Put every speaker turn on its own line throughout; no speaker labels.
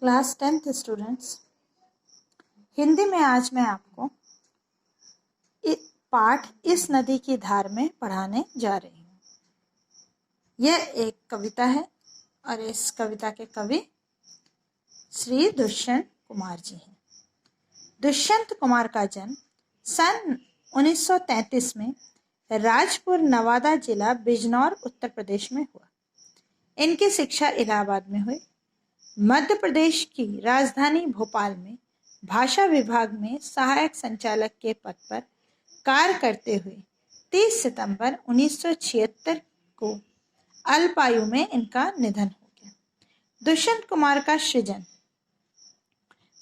Class 10th students, Hindi में आज मैं आपको पाठ इस नदी की धार में पढ़ाने जा रही हूँ। यह एक कविता है और इस कविता के कवि श्री दुष्यंत कुमार जी हैं। दुष्यंत कुमार का जन्म सन 1933 में राजपुर नवादा जिला बिजनौर उत्तर प्रदेश में हुआ। इनकी शिक्षा इलाहाबाद में हुई। मध्य प्रदेश की राजधानी भोपाल में भाषा विभाग में सहायक संचालक के पद पर कार्य करते हुए 30 सितंबर 1976 को अल्पायु में इनका निधन हो गया। दुष्यंत कुमार का सृजन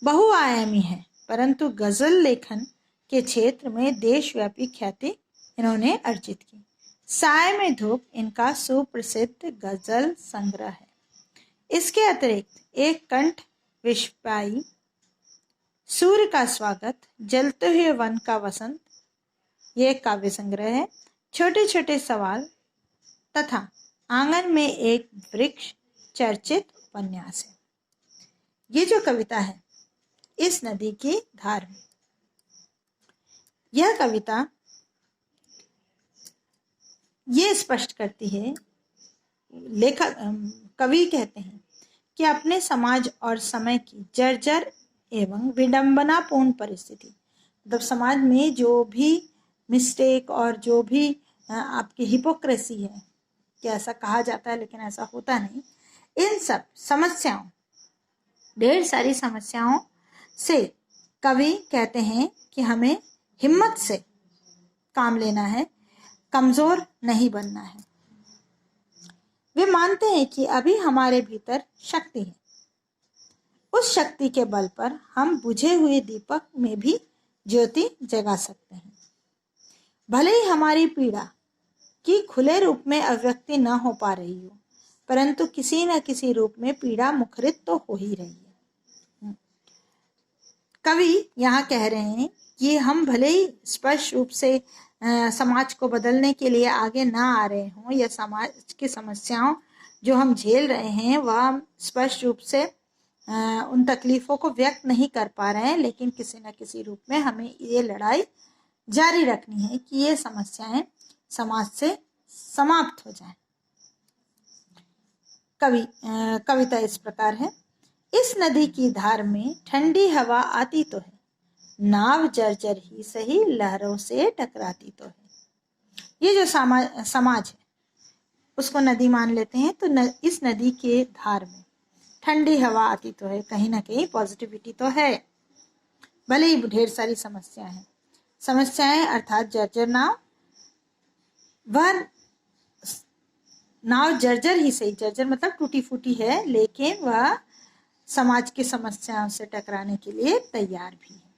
बहुआयामी है, परंतु गजल लेखन के क्षेत्र में देशव्यापी ख्याति इन्होंने अर्जित की। साय में धूप इनका सुप्रसिद्ध गजल संग्रह है। इसके अतिरिक्त एक कंठ विश्वाई, सूर्य का स्वागत, जलते हुए वन का वसंत, ये काव्य संग्रह है। छोटे छोटे सवाल तथा आंगन में एक वृक्ष चर्चित उपन्यास है। ये जो कविता है इस नदी की धार में, यह कविता ये स्पष्ट करती है, लेखक कवि कहते हैं कि अपने समाज और समय की जर्जर एवं विडंबनापूर्ण परिस्थिति, मतलब समाज में जो भी मिस्टेक और जो भी आपकी हिपोक्रेसी है, कि ऐसा कहा जाता है लेकिन ऐसा होता नहीं, इन सब समस्याओं, ढेर सारी समस्याओं से कवि कहते हैं कि हमें हिम्मत से काम लेना है, कमजोर नहीं बनना है। वे मानते हैं कि अभी हमारे भीतर शक्ति है। उस शक्ति के बल पर हम बुझे हुए दीपक में भी ज्योति जगा सकते हैं। भले ही हमारी पीड़ा की खुले रूप में अभिव्यक्ति न हो पा रही हो, परंतु किसी न किसी रूप में पीड़ा मुखरित तो हो ही रही है। कवि यहाँ कह रहे हैं कि हम भले ही स्पष्ट रूप से समाज को बदलने के लिए आगे ना आ रहे हों, या समाज की समस्याओं जो हम झेल रहे हैं वह स्पष्ट रूप से उन तकलीफों को व्यक्त नहीं कर पा रहे हैं, लेकिन किसी न किसी रूप में हमें ये लड़ाई जारी रखनी है कि ये समस्याएं समाज से समाप्त हो जाएं। कविता इस प्रकार है। इस नदी की धार में ठंडी हवा आती तो है, नाव जर्जर ही सही लहरों से टकराती तो है। ये जो समाज है उसको नदी मान लेते हैं, तो इस नदी के धार में ठंडी हवा आती तो है, कहीं ना कहीं पॉजिटिविटी तो है, भले ही ढेर सारी समस्याएं अर्थात जर्जर नाव, वह नाव जर्जर ही सही, जर्जर मतलब टूटी फूटी है, लेकिन वह समाज की समस्याओं से टकराने के लिए तैयार भी है।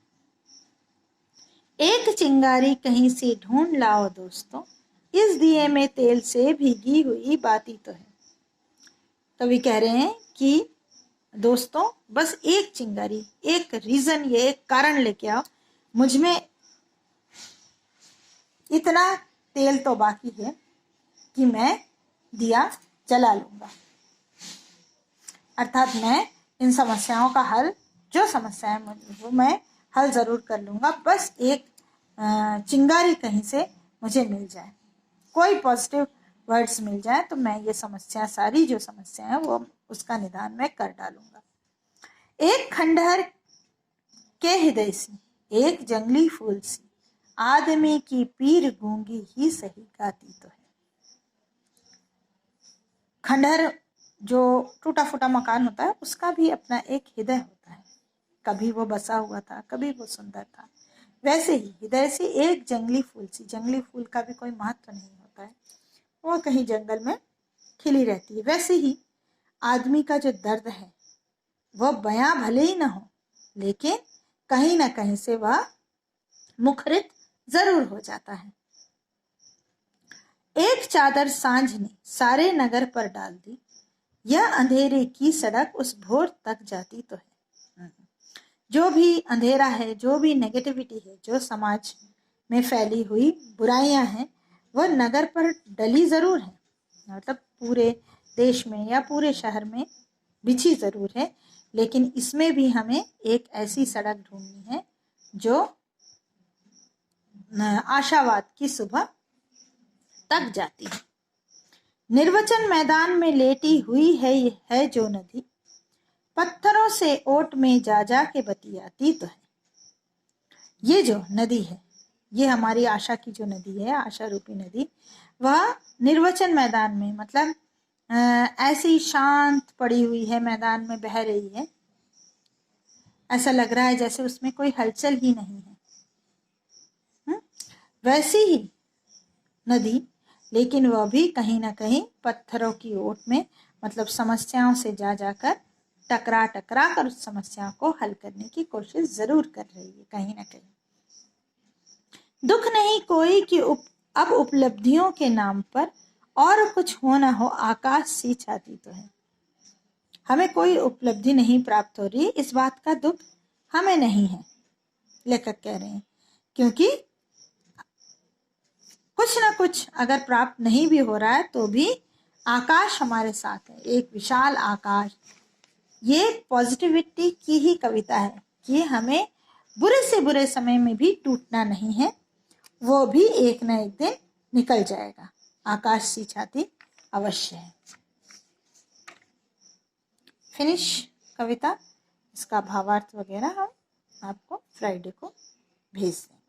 एक चिंगारी कहीं से ढूंढ लाओ दोस्तों, इस दिए में तेल से भीगी हुई बाती तो है। कवि कह रहे हैं कि दोस्तों बस एक चिंगारी, एक रीजन, ये एक कारण लेके आओ, मुझ में इतना तेल तो बाकी है कि मैं दिया जला लूंगा। अर्थात मैं इन समस्याओं का हल, जो समस्याएं वो मैं हल जरूर कर लूंगा, बस एक चिंगारी कहीं से मुझे मिल जाए, कोई पॉजिटिव वर्ड्स मिल जाए तो मैं ये समस्या, सारी जो समस्या है वो उसका निदान मैं कर डालूंगा। एक खंडहर के हृदय सी, एक जंगली फूल सी, आदमी की पीर गूंगी ही सही गाती तो है। खंडहर जो टूटा फूटा मकान होता है उसका भी अपना एक हृदय होता है, कभी वो बसा हुआ था, कभी वो सुंदर था। वैसे ही हृदय से एक जंगली फूल सी, जंगली फूल का भी कोई महत्व नहीं होता है, वो कहीं जंगल में खिली रहती है। वैसे ही आदमी का जो दर्द है वह बयां भले ही ना हो, लेकिन कहीं ना कहीं से वह मुखरित जरूर हो जाता है। एक चादर सांझ ने सारे नगर पर डाल दी, यह अंधेरे की सड़क उस भोर तक जाती तो है। जो भी अंधेरा है, जो भी नेगेटिविटी है, जो समाज में फैली हुई बुराइयां हैं, वह नगर पर डली जरूर है, मतलब पूरे देश में या पूरे शहर में बिछी जरूर है, लेकिन इसमें भी हमें एक ऐसी सड़क ढूंढनी है जो आशावाद की सुबह तक जाती है। निर्वचन मैदान में लेटी हुई है जो नदी, पत्थरों से ओट में जा जा के बतियाती तो है। ये जो नदी है, ये हमारी आशा की जो नदी है, आशा रूपी नदी, वह निर्वचन मैदान में, मतलब ऐसी शांत पड़ी हुई है, मैदान में बह रही है। ऐसा लग रहा है जैसे उसमें कोई हलचल ही नहीं है। वैसी ही नदी, लेकिन वह भी कहीं ना कहीं पत्थरों की ओट में, मतलब समस्याओं से जा जाकर टकरा कर उस समस्या को हल करने की कोशिश जरूर कर रही है कहीं ना कहीं। दुख नहीं कोई कि अब उपलब्धियों के नाम पर और कुछ हो ना हो, आकाश सी छाती तो है। हमें कोई उपलब्धि नहीं प्राप्त हो रही, इस बात का दुख हमें नहीं है, लेखक कह रहे हैं, क्योंकि कुछ ना कुछ अगर प्राप्त नहीं भी हो रहा है तो भी आकाश हमारे साथ है, एक विशाल आकाश। ये पॉजिटिविटी की ही कविता है कि हमें बुरे से बुरे समय में भी टूटना नहीं है, वो भी एक न एक दिन निकल जाएगा। आकाश सी छाती अवश्य है। फिनिश कविता, इसका भावार्थ वगैरह हम आपको फ्राइडे को भेज देंगे।